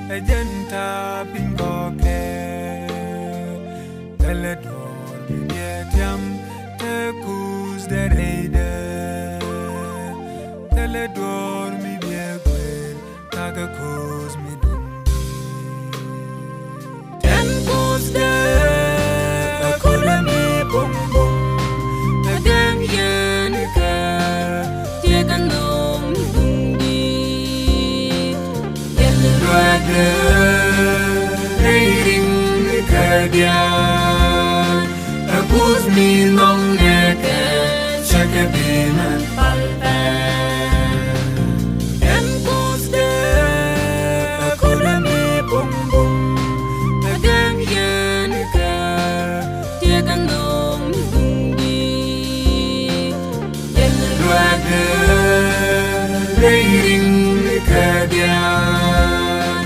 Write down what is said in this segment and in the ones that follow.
Agenta bingo ke teledor bietiam te kus derede teledor mi biegwer taga kus mi dundi ten kus de akula mi bum bum tadem yen ke tiegandom dundi yen rade Akuz mi nong neke chake biman palpe Em kus de akula mi bum bum Adem yen ke tiegan dom dundi Yen ruade reiring kadian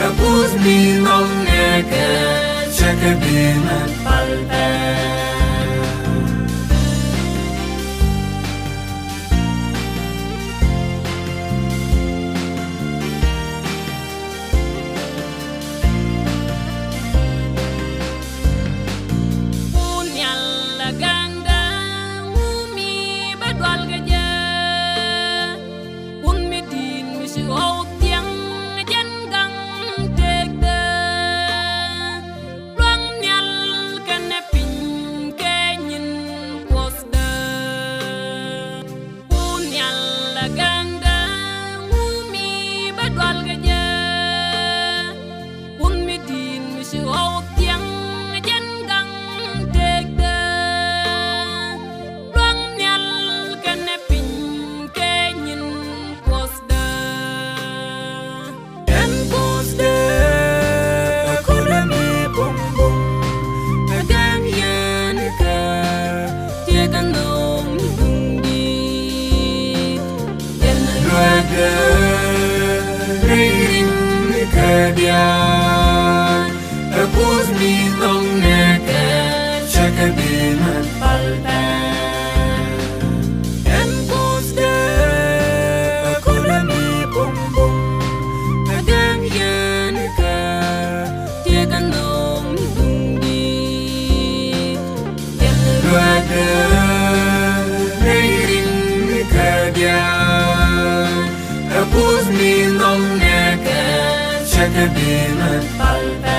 Akuz mi nong neke chake biman palpe Akuz mi nong neke chake biman palpe Em kus de akula mi bum bum Adem yen ke tiegan dom dundi Yen ruade reiring kadian Akuz mi nong neke chake biman palpe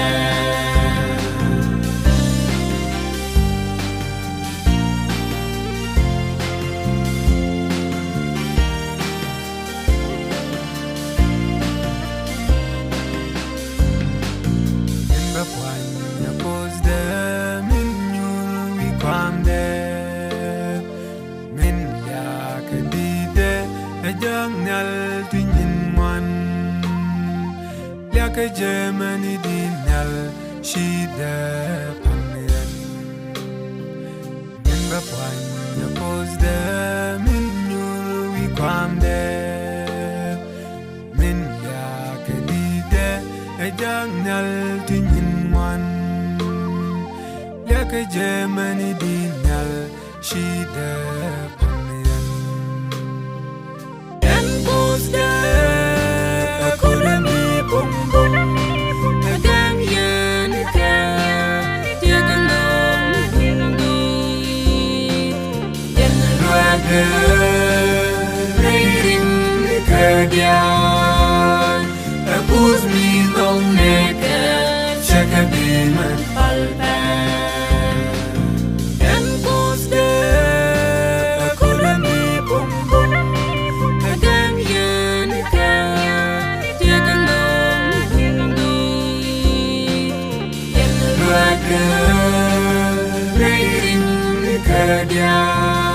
Ke Germany dinal shida pamiran Min bapwan ya pozda min nyurwi kwamde Min ya ke dide ejang nal tinin wan Ya ke Germany dinal shida pamiran En pozda akula mi bum bum Adem yen ke tiegan dom dundi Yen ruade reiring kadian Akuz mi nong neke chake biman palpe Em kus de akula mi bum bum Adem yen ke tiegan dom dundi Yen ruade Reirin Kadia